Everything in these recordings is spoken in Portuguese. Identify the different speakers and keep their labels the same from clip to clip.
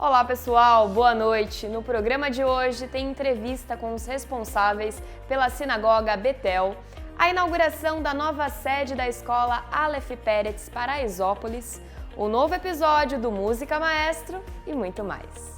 Speaker 1: Olá pessoal, boa noite. No programa de hoje tem entrevista com os responsáveis pela Sinagoga Betel, a inauguração da nova sede da escola Aleph Peretz Paraisópolis, o novo episódio do Música Maestro e muito mais.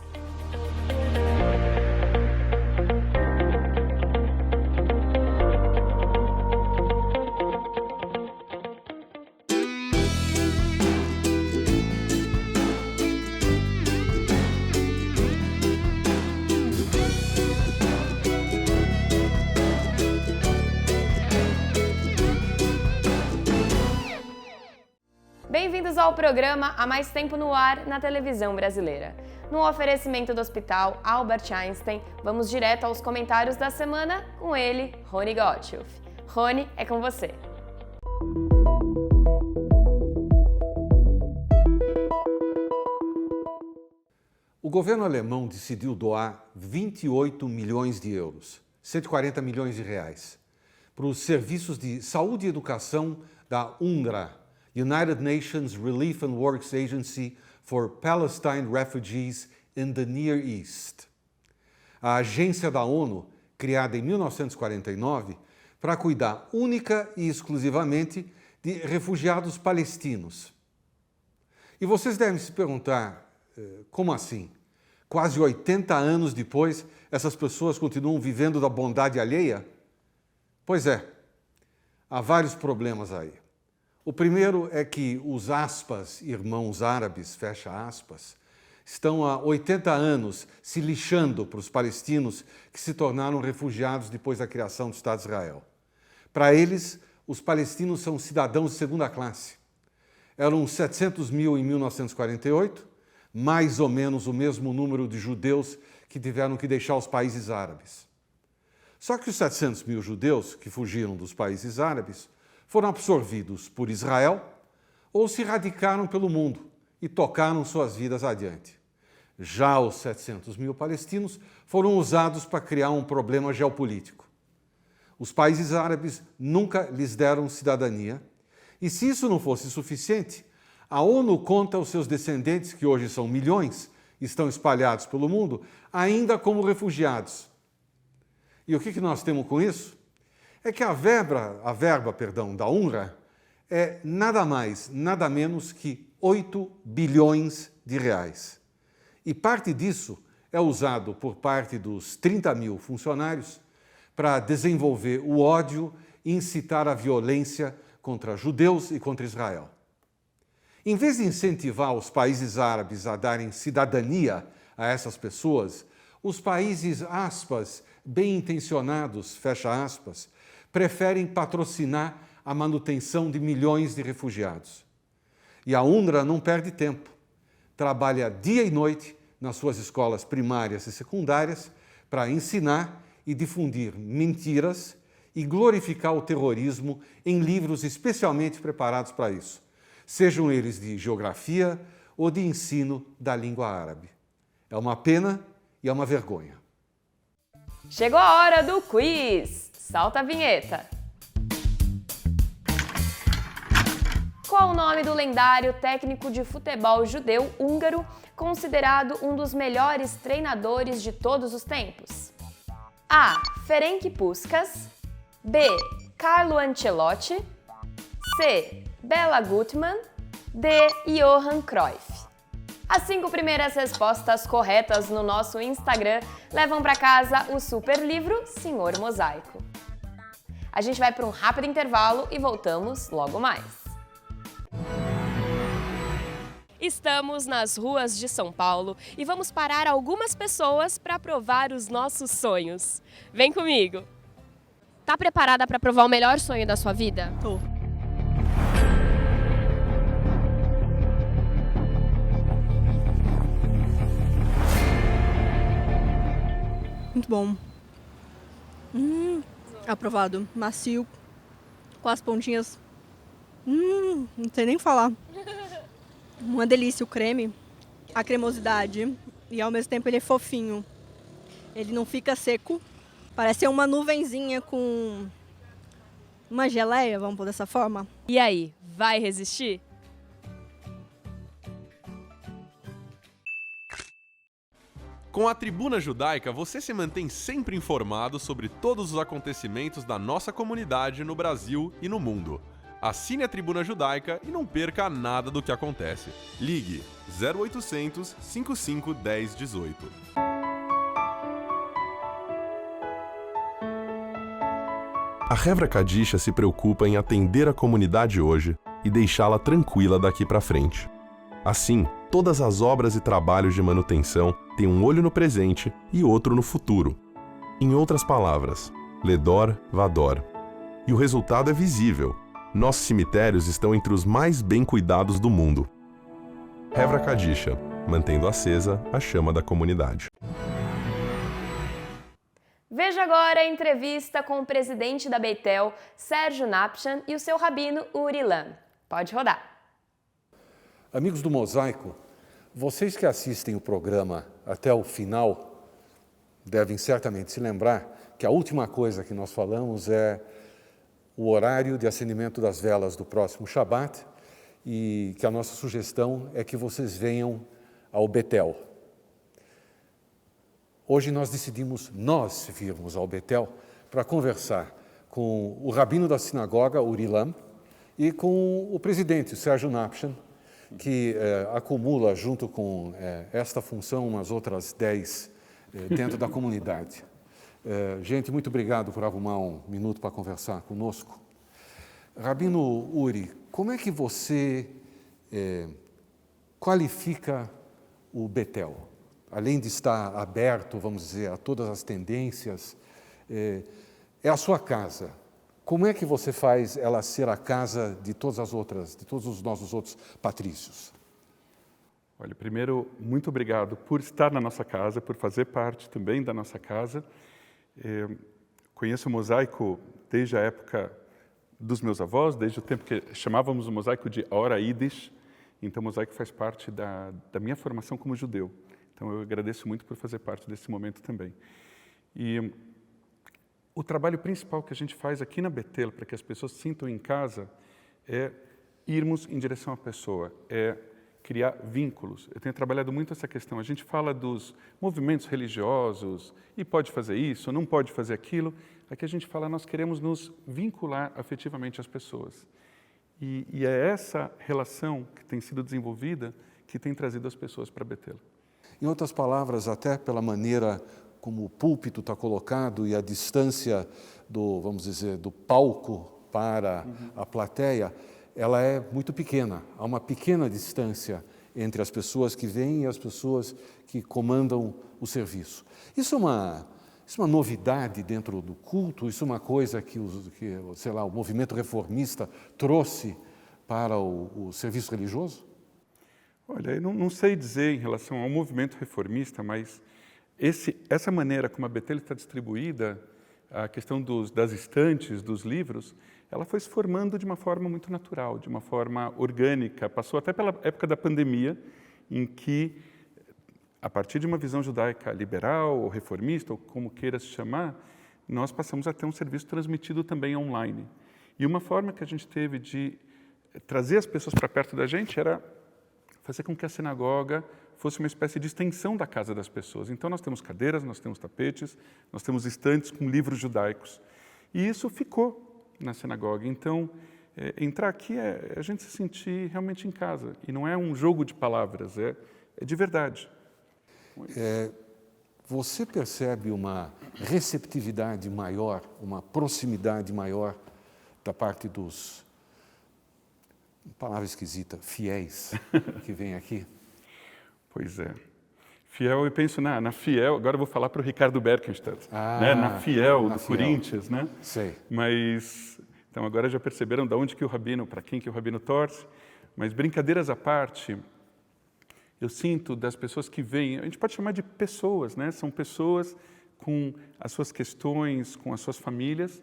Speaker 1: Bem-vindos ao programa Há Mais Tempo no Ar na televisão brasileira. No oferecimento do Hospital Albert Einstein, vamos direto aos comentários da semana com ele, Rony Gottschalk. Rony, é com você.
Speaker 2: O governo alemão decidiu doar 28 milhões de euros, 140 milhões de reais, para os serviços de saúde e educação da UNRWA, United Nations Relief and Works Agency for Palestine Refugees in the Near East. A agência da ONU, criada em 1949, para cuidar única e exclusivamente de refugiados palestinos. E vocês devem se perguntar, como assim? Quase 80 anos depois, essas pessoas continuam vivendo da bondade alheia? Pois é, há vários problemas aí. O primeiro é que os aspas, irmãos árabes, fecha aspas, estão há 80 anos se lixando para os palestinos que se tornaram refugiados depois da criação do Estado de Israel. Para eles, os palestinos são cidadãos de segunda classe. Eram 700 mil em 1948, mais ou menos o mesmo número de judeus que tiveram que deixar os países árabes. Só que os 700 mil judeus que fugiram dos países árabes foram absorvidos por Israel ou se radicaram pelo mundo e tocaram suas vidas adiante. Já os 700 mil palestinos foram usados para criar um problema geopolítico. Os países árabes nunca lhes deram cidadania e, se isso não fosse suficiente, a ONU conta os seus descendentes, que hoje são milhões, estão espalhados pelo mundo, ainda como refugiados. E o que nós temos com isso? É que a verba da UNRWA é nada mais, nada menos que 8 bilhões de reais. E parte disso é usado por parte dos 30 mil funcionários para desenvolver o ódio e incitar a violência contra judeus e contra Israel. Em vez de incentivar os países árabes a darem cidadania a essas pessoas, os países, aspas, bem-intencionados, fecha aspas, preferem patrocinar a manutenção de milhões de refugiados. E a UNRWA não perde tempo. Trabalha dia e noite nas suas escolas primárias e secundárias para ensinar e difundir mentiras e glorificar o terrorismo em livros especialmente preparados para isso, sejam eles de geografia ou de ensino da língua árabe. É uma pena e é uma vergonha.
Speaker 1: Chegou a hora do quiz! Salta a vinheta! Qual o nome do lendário técnico de futebol judeu húngaro, considerado um dos melhores treinadores de todos os tempos? A. Ferenc Puskás, B. Carlo Ancelotti, C. Bela Gutmann, D. Johan Cruyff. As 5 primeiras respostas corretas no nosso Instagram levam para casa o super livro Senhor Mosaico. A gente vai para um rápido intervalo e voltamos logo mais. Estamos nas ruas de São Paulo e vamos parar algumas pessoas para provar os nossos sonhos. Vem comigo! Tá preparada para provar o melhor sonho da sua vida?
Speaker 3: Tô. Muito bom. Aprovado. Macio. Com as pontinhas. Não sei nem falar. Uma delícia o creme. A cremosidade. E ao mesmo tempo ele é fofinho. Ele não fica seco. Parece ser uma nuvenzinha com uma geleia, vamos pôr dessa forma.
Speaker 1: E aí, vai resistir?
Speaker 4: Com a Tribuna Judaica, você se mantém sempre informado sobre todos os acontecimentos da nossa comunidade no Brasil e no mundo. Assine a Tribuna Judaica e não perca nada do que acontece. Ligue 0800 55 10 18. A Hevra Kadisha se preocupa em atender a comunidade hoje e deixá-la tranquila daqui para frente. Assim, todas as obras e trabalhos de manutenção têm um olho no presente e outro no futuro. Em outras palavras, Ledor Vador. E o resultado é visível. Nossos cemitérios estão entre os mais bem cuidados do mundo. Hevra Kadisha, mantendo acesa a chama da comunidade.
Speaker 1: Veja agora a entrevista com o presidente da Beitel, Sérgio Napchan, e o seu rabino Uri Lam. Pode rodar.
Speaker 2: Amigos do Mosaico, vocês que assistem o programa até o final devem certamente se lembrar que a última coisa que nós falamos é o horário de acendimento das velas do próximo Shabat e que a nossa sugestão é que vocês venham ao Betel. Hoje nós decidimos nós virmos ao Betel para conversar com o rabino da sinagoga, Uri Lam, e com o presidente, o Sérgio Napchan, que acumula junto com esta função umas outras 10 dentro da comunidade. Gente, muito obrigado por arrumar um minuto para conversar conosco. Rabino Uri, como é que você qualifica o Betel? Além de estar aberto, vamos dizer, a todas as tendências, é a sua casa. Como é que você faz ela ser a casa de todas as outras, de todos os nossos outros patrícios?
Speaker 5: Olha, primeiro, muito obrigado por estar na nossa casa, por fazer parte também da nossa casa. Conheço o Mosaico desde a época dos meus avós, desde o tempo que chamávamos o Mosaico de Hora Yiddish. Então, o Mosaico faz parte da minha formação como judeu. Então, eu agradeço muito por fazer parte desse momento também. E o trabalho principal que a gente faz aqui na Betel, para que as pessoas se sintam em casa, é irmos em direção à pessoa, é criar vínculos. Eu tenho trabalhado muito essa questão. A gente fala dos movimentos religiosos, e pode fazer isso, não pode fazer aquilo. Aqui a gente fala, nós queremos nos vincular afetivamente às pessoas. E é essa relação que tem sido desenvolvida que tem trazido as pessoas para Betel.
Speaker 2: Em outras palavras, até pela maneira como o púlpito está colocado e a distância do, vamos dizer, do palco para a plateia, ela é muito pequena. Há uma pequena distância entre as pessoas que vêm e as pessoas que comandam o serviço. Isso é uma novidade dentro do culto? Isso é uma coisa que sei lá, o movimento reformista trouxe para o serviço religioso?
Speaker 5: Olha, eu não sei dizer em relação ao movimento reformista, mas essa maneira como a Betel está distribuída, a questão das estantes, dos livros, ela foi se formando de uma forma muito natural, de uma forma orgânica. Passou até pela época da pandemia, em que, a partir de uma visão judaica liberal ou reformista, ou como queira se chamar, nós passamos a ter um serviço transmitido também online. E uma forma que a gente teve de trazer as pessoas para perto da gente era fazer com que a sinagoga fosse uma espécie de extensão da casa das pessoas. Então, nós temos cadeiras, nós temos tapetes, nós temos estantes com livros judaicos. E isso ficou na sinagoga. Então, entrar aqui é a gente se sentir realmente em casa. E não é um jogo de palavras, é de verdade.
Speaker 2: Você percebe uma receptividade maior, uma proximidade maior da parte dos, palavra esquisita, fiéis que vêm aqui?
Speaker 5: Pois é. Fiel, eu penso na Fiel, agora eu vou falar para o Ricardo Berkenstadt, né? Na Fiel, do Corinthians, né?
Speaker 2: Sei.
Speaker 5: Mas, então agora já perceberam de onde que o rabino, para quem que o rabino torce, mas brincadeiras à parte, eu sinto das pessoas que vêm, a gente pode chamar de pessoas, né? São pessoas com as suas questões, com as suas famílias.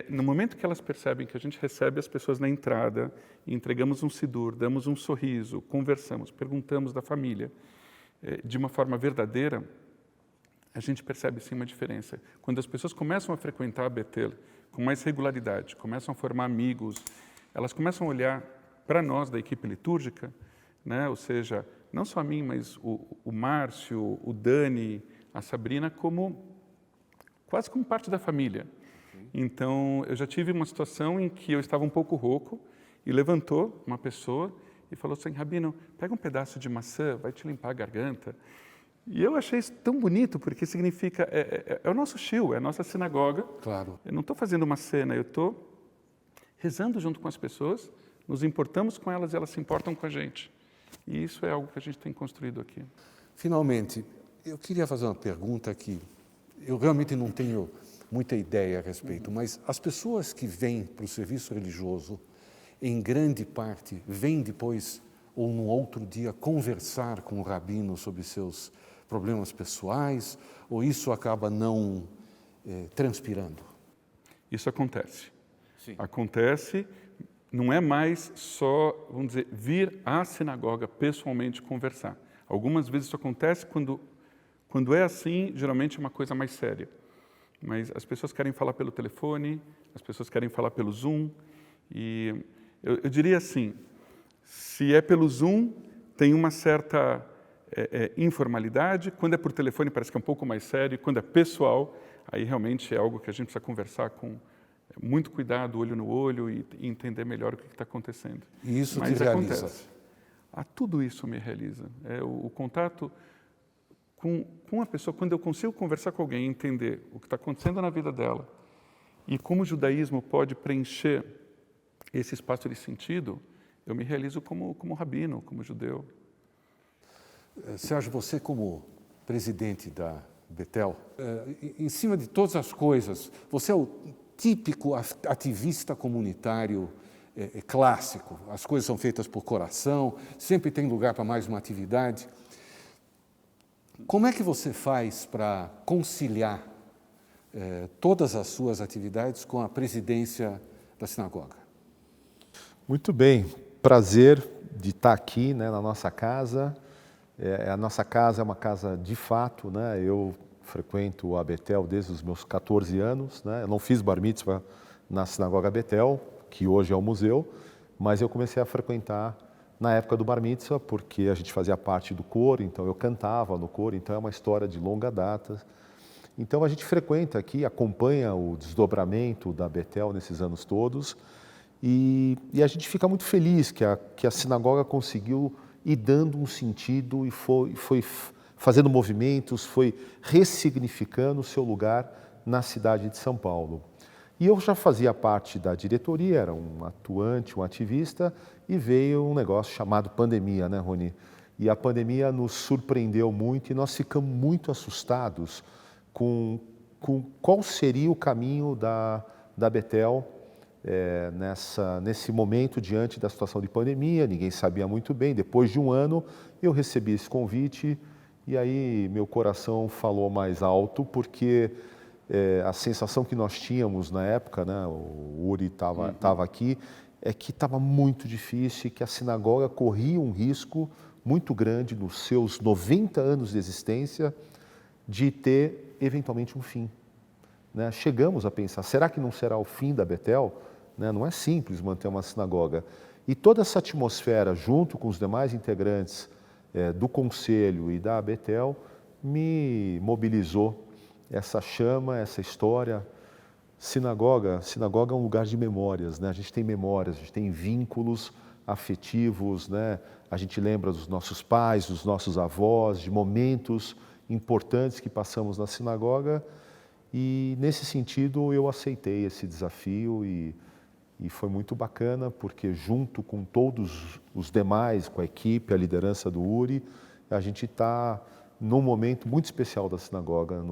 Speaker 5: No momento que elas percebem que a gente recebe as pessoas na entrada, entregamos um sidur, damos um sorriso, conversamos, perguntamos da família, de uma forma verdadeira, a gente percebe sim uma diferença. Quando as pessoas começam a frequentar a Betel com mais regularidade, começam a formar amigos, elas começam a olhar para nós da equipe litúrgica, né? Ou seja, não só a mim, mas o Márcio, o Dani, a Sabrina, quase como parte da família. Então, eu já tive uma situação em que eu estava um pouco rouco e levantou uma pessoa e falou assim, Rabino, pega um pedaço de maçã, vai te limpar a garganta. E eu achei isso tão bonito, porque significa, é o nosso shiur, é a nossa sinagoga.
Speaker 2: Claro.
Speaker 5: Eu não estou fazendo uma cena, eu estou rezando junto com as pessoas, nos importamos com elas e elas se importam com a gente. E isso é algo que a gente tem construído aqui.
Speaker 2: Finalmente, eu queria fazer uma pergunta que eu realmente não tenho muita ideia a respeito, mas as pessoas que vêm para o serviço religioso, em grande parte, vêm depois ou num outro dia conversar com o rabino sobre seus problemas pessoais, ou isso acaba não transpirando?
Speaker 5: Isso acontece.
Speaker 2: Sim.
Speaker 5: Acontece, não é mais só, vamos dizer, vir à sinagoga pessoalmente conversar. Algumas vezes isso acontece quando é assim, geralmente é uma coisa mais séria. Mas as pessoas querem falar pelo telefone, as pessoas querem falar pelo Zoom, e eu diria assim, se é pelo Zoom, tem uma certa informalidade, quando é por telefone parece que é um pouco mais sério, quando é pessoal, aí realmente é algo que a gente precisa conversar com muito cuidado, olho no olho, e entender melhor o que está acontecendo.
Speaker 2: E isso
Speaker 5: Mas
Speaker 2: te realiza?
Speaker 5: acontece. Tudo isso me realiza. O contato com a pessoa, quando eu consigo conversar com alguém e entender o que está acontecendo na vida dela e como o judaísmo pode preencher esse espaço de sentido, eu me realizo como rabino, como judeu.
Speaker 2: Sérgio, você como presidente da Betel, em cima de todas as coisas, você é o típico ativista comunitário clássico. As coisas são feitas por coração, sempre tem lugar para mais uma atividade. Como é que você faz para conciliar todas as suas atividades com a presidência da sinagoga?
Speaker 6: Muito bem, prazer de estar aqui, né, na nossa casa. A nossa casa é uma casa de fato, né? Eu frequento a Betel desde os meus 14 anos, né? Eu não fiz bar mitzvah na sinagoga Betel, que hoje é o museu, mas eu comecei a frequentar na época do bar mitzvah, porque a gente fazia parte do coro, então eu cantava no coro, então é uma história de longa data. Então a gente frequenta aqui, acompanha o desdobramento da Betel nesses anos todos, e a gente fica muito feliz que a sinagoga conseguiu ir dando um sentido e foi fazendo movimentos, foi ressignificando o seu lugar na cidade de São Paulo. E eu já fazia parte da diretoria, era um atuante, um ativista, e veio um negócio chamado pandemia, né, Rony? E a pandemia nos surpreendeu muito e nós ficamos muito assustados com qual seria o caminho da Betel nesse momento diante da situação de pandemia. Ninguém sabia muito bem. Depois de um ano, eu recebi esse convite e aí meu coração falou mais alto, porque a sensação que nós tínhamos na época, né, o Uri estava aqui, é que estava muito difícil e que a sinagoga corria um risco muito grande nos seus 90 anos de existência de ter eventualmente um fim. Né? Chegamos a pensar, será que não será o fim da Betel? Né? Não é simples manter uma sinagoga. E toda essa atmosfera, junto com os demais integrantes do Conselho e da Betel, me mobilizou essa chama, essa história. Sinagoga é um lugar de memórias, né? A gente tem memórias, a gente tem vínculos afetivos, né? A gente lembra dos nossos pais, dos nossos avós, de momentos importantes que passamos na sinagoga, e nesse sentido eu aceitei esse desafio e foi muito bacana, porque junto com todos os demais, com a equipe, a liderança do Uri, a gente está num momento muito especial da sinagoga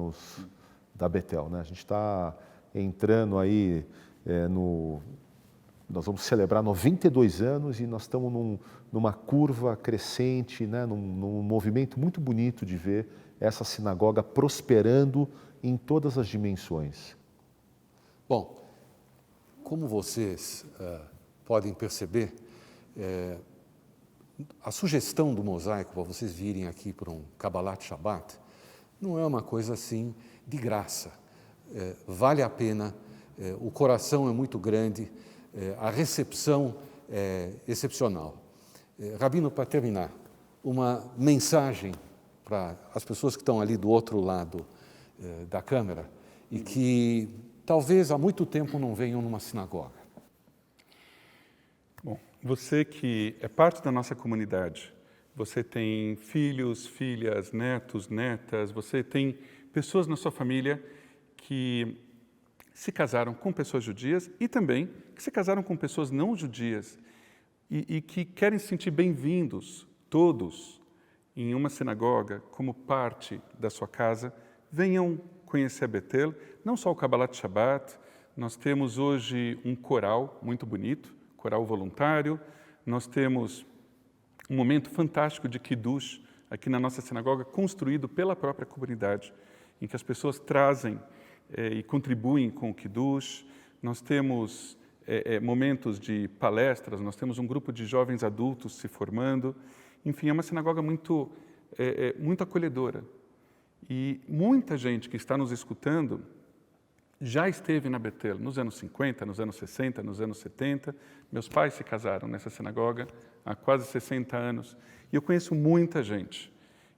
Speaker 6: da Betel, né? A gente está entrando aí nós vamos celebrar 92 anos e nós estamos numa curva crescente, né? num movimento muito bonito de ver essa sinagoga prosperando em todas as dimensões.
Speaker 2: Bom, como vocês podem perceber, a sugestão do Mosaico para vocês virem aqui para um Kabbalat Shabbat não é uma coisa assim de graça. Vale a pena, o coração é muito grande, a recepção é excepcional. Rabino, para terminar, uma mensagem para as pessoas que estão ali do outro lado da câmera e que talvez há muito tempo não venham numa sinagoga?
Speaker 5: Bom, você que é parte da nossa comunidade, você tem filhos, filhas, netos, netas, você tem pessoas na sua família que se casaram com pessoas judias e também que se casaram com pessoas não judias e que querem se sentir bem-vindos, todos, em uma sinagoga, como parte da sua casa, venham conhecer a Betel, não só o Kabbalat Shabbat, nós temos hoje um coral muito bonito, coral voluntário, nós temos um momento fantástico de Kiddush aqui na nossa sinagoga, construído pela própria comunidade, em que as pessoas trazem e contribuem com o Kiddush. Nós temos momentos de palestras, nós temos um grupo de jovens adultos se formando. Enfim, é uma sinagoga muito acolhedora. E muita gente que está nos escutando já esteve na Betel nos anos 50, nos anos 60, nos anos 70. Meus pais se casaram nessa sinagoga há quase 60 anos. E eu conheço muita gente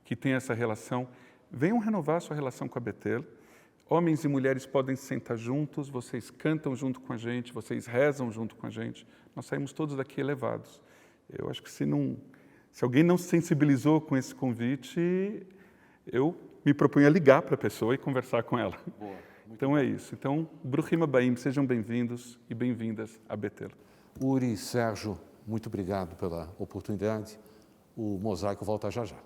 Speaker 5: que tem essa relação. Venham renovar sua relação com a Betel. Homens e mulheres podem se sentar juntos, vocês cantam junto com a gente, vocês rezam junto com a gente. Nós saímos todos daqui elevados. Eu acho que se alguém não se sensibilizou com esse convite, eu me proponho a ligar para a pessoa e conversar com ela. Boa, então é isso. Então, Bruchim Abaim, sejam bem-vindos e bem-vindas a Betel.
Speaker 2: Uri, Sérgio, muito obrigado pela oportunidade. O Mosaico volta já já.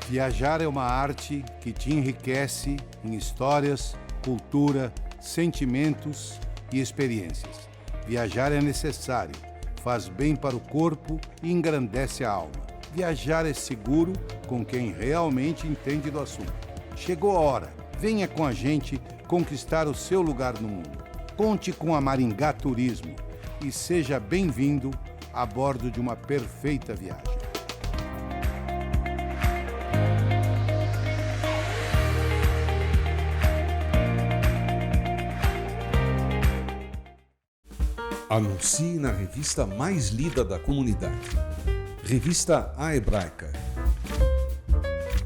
Speaker 7: Viajar é uma arte que te enriquece em histórias, cultura, sentimentos e experiências. Viajar é necessário, faz bem para o corpo e engrandece a alma. Viajar é seguro com quem realmente entende do assunto. Chegou a hora, venha com a gente conquistar o seu lugar no mundo. Conte com a Maringá Turismo e seja bem-vindo a bordo de uma perfeita viagem.
Speaker 2: Anuncie na revista mais lida da comunidade. Revista A Hebraica.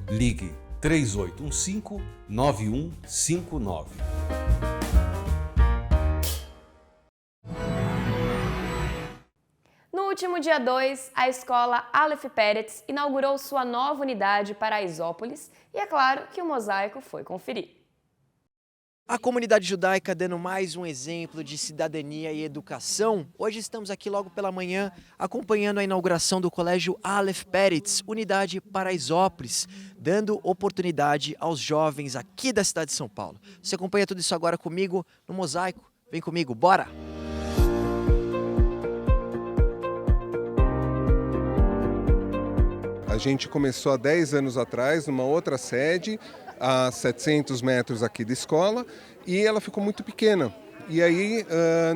Speaker 2: Ligue 3815-9159.
Speaker 1: No último dia 2, a escola Aleph Peretz inaugurou sua nova unidade Paraisópolis e é claro que o Mosaico foi conferir.
Speaker 8: A comunidade judaica dando mais um exemplo de cidadania e educação. Hoje estamos aqui logo pela manhã acompanhando a inauguração do colégio Aleph Peretz, unidade Paraisópolis, dando oportunidade aos jovens aqui da cidade de São Paulo. Você acompanha tudo isso agora comigo no Mosaico? Vem comigo, bora!
Speaker 9: A gente começou há 10 anos atrás numa outra sede, a 700 metros aqui da escola, e ela ficou muito pequena. E aí,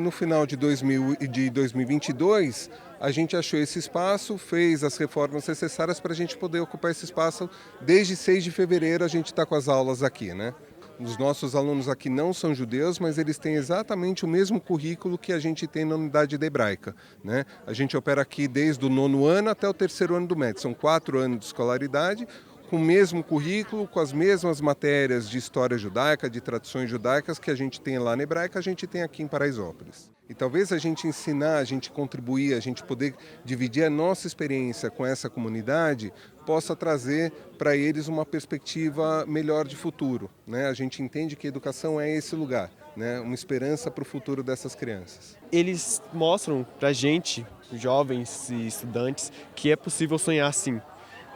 Speaker 9: no final de 2022, a gente achou esse espaço, fez as reformas necessárias para a gente poder ocupar esse espaço. Desde 6 de fevereiro a gente está com as aulas aqui, né? Os nossos alunos aqui não são judeus, mas eles têm exatamente o mesmo currículo que a gente tem na unidade da hebraica, né? A gente opera aqui desde o 9º ano até o 3º ano do médio. São 4 anos de escolaridade, com o mesmo currículo, com as mesmas matérias de história judaica, de tradições judaicas que a gente tem lá na hebraica, a gente tem aqui em Paraisópolis. E talvez a gente ensinar, a gente contribuir, a gente poder dividir a nossa experiência com essa comunidade, possa trazer para eles uma perspectiva melhor de futuro, né? A gente entende que a educação é esse lugar, né? Uma esperança para o futuro dessas crianças.
Speaker 10: Eles mostram para a gente, jovens e estudantes, que é possível sonhar sim.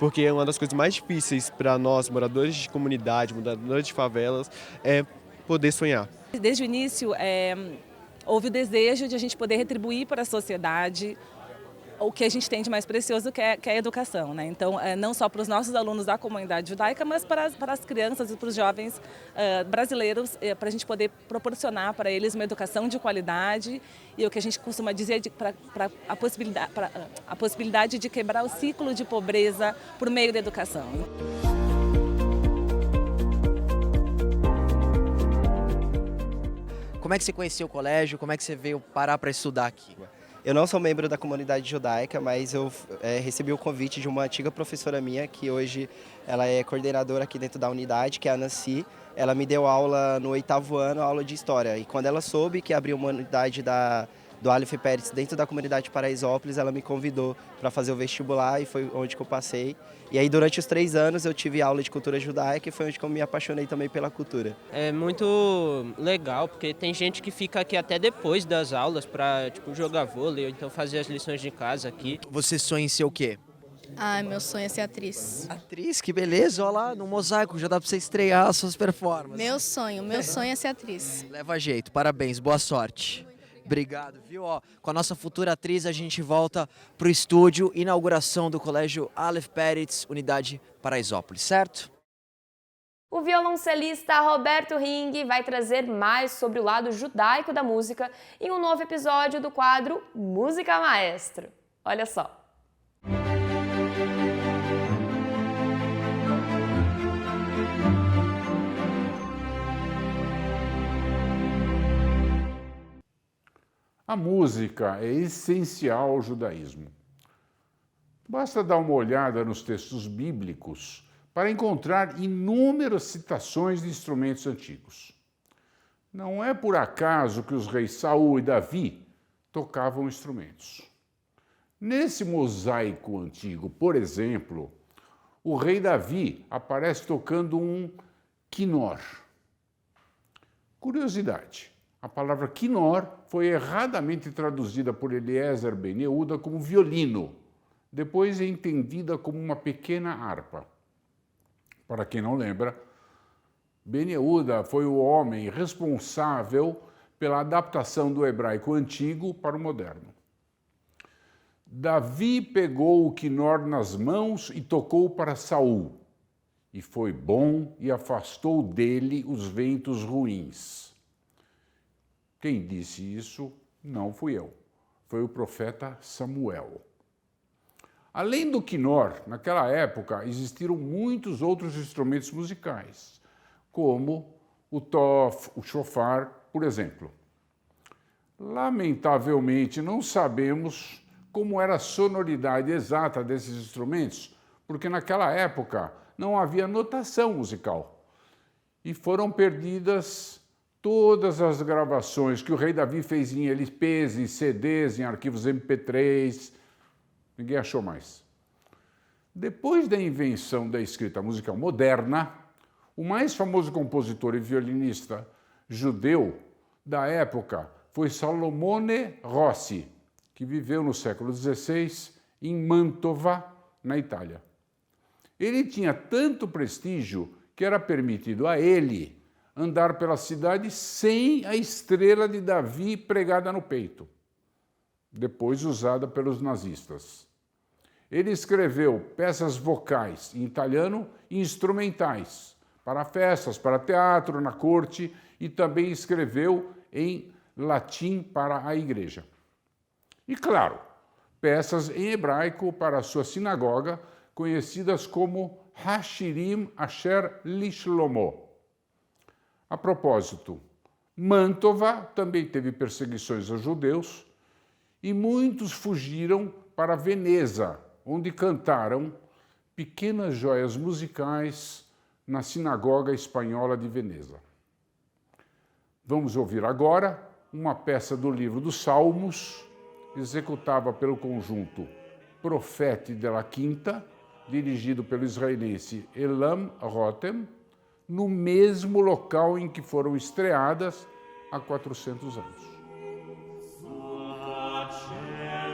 Speaker 10: Porque uma das coisas mais difíceis para nós, moradores de comunidade, moradores de favelas, é poder sonhar.
Speaker 11: Desde o início, houve o desejo de a gente poder retribuir para a sociedade o que a gente tem de mais precioso, que é a educação, né? Então, não só para os nossos alunos da comunidade judaica, mas para as crianças e para os jovens brasileiros, para a gente poder proporcionar para eles uma educação de qualidade e o que a gente costuma dizer para a possibilidade de quebrar o ciclo de pobreza por meio da educação.
Speaker 8: Como é que você conheceu o colégio? Como é que você veio parar para estudar aqui?
Speaker 12: Eu não sou membro da comunidade judaica, mas eu recebi o convite de uma antiga professora minha, que hoje ela é coordenadora aqui dentro da unidade, que é a Nancy. Ela me deu aula no 8º ano, aula de História. E quando ela soube que abriu uma unidade do Aleph Peretz dentro da comunidade de Paraisópolis, ela me convidou para fazer o vestibular e foi onde que eu passei. E aí durante os 3 anos eu tive aula de cultura judaica e foi onde que eu me apaixonei também pela cultura.
Speaker 13: É muito legal, porque tem gente que fica aqui até depois das aulas para jogar vôlei ou então fazer as lições de casa aqui.
Speaker 8: Você sonha em ser o quê?
Speaker 14: Meu sonho é ser atriz.
Speaker 8: Atriz, que beleza, olha lá, no Mosaico, já dá para você estrear as suas performances.
Speaker 14: Meu sonho é ser atriz.
Speaker 8: Leva jeito, parabéns, boa sorte. Obrigado, viu? Com a nossa futura atriz, a gente volta pro estúdio, inauguração do Colégio Aleph Peretz, Unidade Paraisópolis, certo?
Speaker 1: O violoncelista Roberto Ring vai trazer mais sobre o lado judaico da música em um novo episódio do quadro Música Maestro. Olha só.
Speaker 15: A música é essencial ao judaísmo. Basta dar uma olhada nos textos bíblicos para encontrar inúmeras citações de instrumentos antigos. Não é por acaso que os reis Saul e Davi tocavam instrumentos. Nesse mosaico antigo, por exemplo, o rei Davi aparece tocando um quinor. Curiosidade. A palavra quinor foi erradamente traduzida por Eliezer Ben Yehuda como violino, depois é entendida como uma pequena harpa. Para quem não lembra, Ben Yehuda foi o homem responsável pela adaptação do hebraico antigo para o moderno. Davi pegou o quinor nas mãos e tocou para Saul, e foi bom e afastou dele os ventos ruins. Quem disse isso não fui eu, foi o profeta Samuel. Além do quinor, naquela época existiram muitos outros instrumentos musicais, como o tof, o shofar, por exemplo. Lamentavelmente, não sabemos como era a sonoridade exata desses instrumentos, porque naquela época não havia notação musical e foram perdidas todas as gravações que o rei Davi fez em LPs, em CDs, em arquivos MP3, ninguém achou mais. Depois da invenção da escrita musical moderna, o mais famoso compositor e violinista judeu da época foi Salomone Rossi, que viveu no século XVI em Mantova, na Itália. Ele tinha tanto prestígio que era permitido a ele andar pela cidade sem a estrela de Davi pregada no peito, depois usada pelos nazistas. Ele escreveu peças vocais em italiano e instrumentais para festas, para teatro, na corte, e também escreveu em latim para a igreja. E, claro, peças em hebraico para a sua sinagoga, conhecidas como Hashirim Asher Lishlomo. A propósito, Mantova também teve perseguições aos judeus e muitos fugiram para Veneza, onde cantaram pequenas joias musicais na sinagoga espanhola de Veneza. Vamos ouvir agora uma peça do livro dos Salmos, executada pelo conjunto Profeti della Quinta, dirigido pelo israelense Elam Rotem, no mesmo local em que foram estreadas há 400 anos.
Speaker 16: Shirei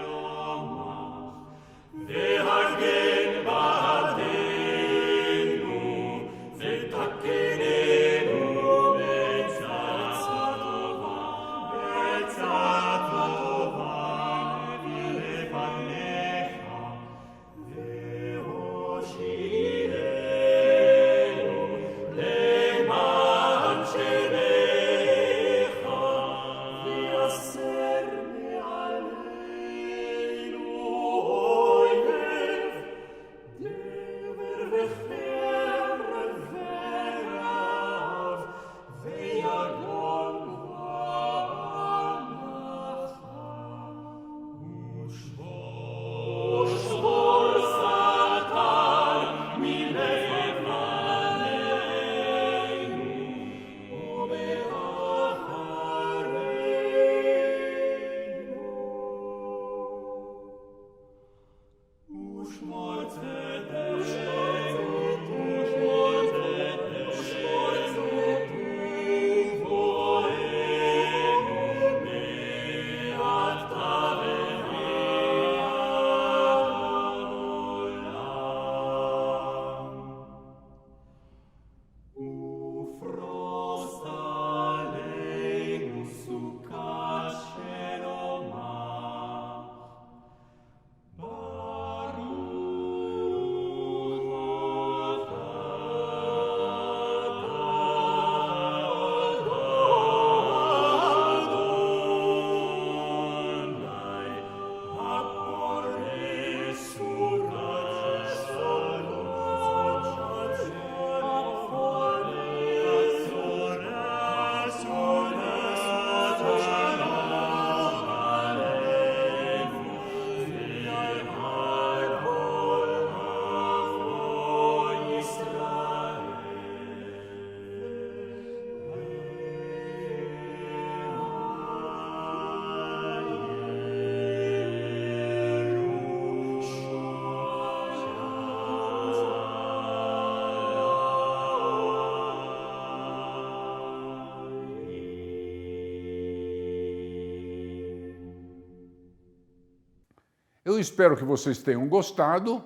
Speaker 15: Eu espero que vocês tenham gostado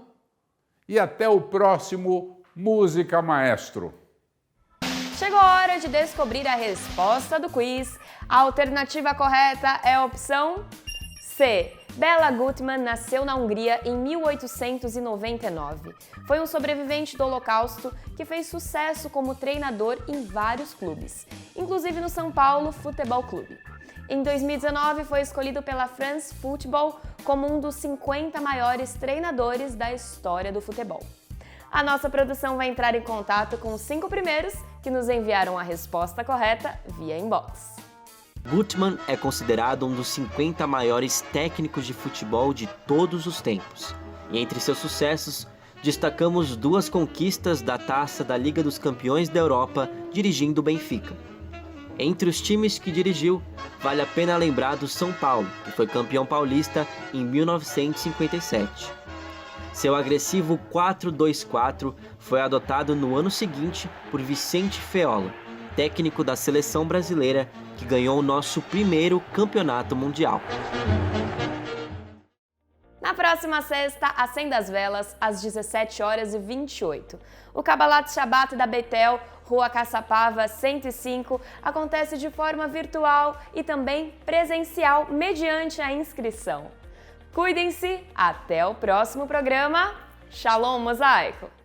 Speaker 15: e até o próximo Música Maestro.
Speaker 1: Chegou a hora de descobrir a resposta do quiz. A alternativa correta é a opção C. Béla Gutmann nasceu na Hungria em 1899. Foi um sobrevivente do Holocausto que fez sucesso como treinador em vários clubes, inclusive no São Paulo Futebol Clube. Em 2019, foi escolhido pela France Football como um dos 50 maiores treinadores da história do futebol. A nossa produção vai entrar em contato com os 5 primeiros que nos enviaram a resposta correta via inbox.
Speaker 16: Gutmann é considerado um dos 50 maiores técnicos de futebol de todos os tempos. E entre seus sucessos, destacamos 2 conquistas da taça da Liga dos Campeões da Europa dirigindo o Benfica. Entre os times que dirigiu, vale a pena lembrar do São Paulo, que foi campeão paulista em 1957. Seu agressivo 4-2-4 foi adotado no ano seguinte por Vicente Feola, técnico da seleção brasileira que ganhou o nosso primeiro campeonato mundial.
Speaker 1: Na próxima sexta, acenda as velas às 17h28. O Kabbalat Shabbat da Betel, Rua Caçapava 105, acontece de forma virtual e também presencial mediante a inscrição. Cuidem-se, até o próximo programa. Shalom, Mosaico!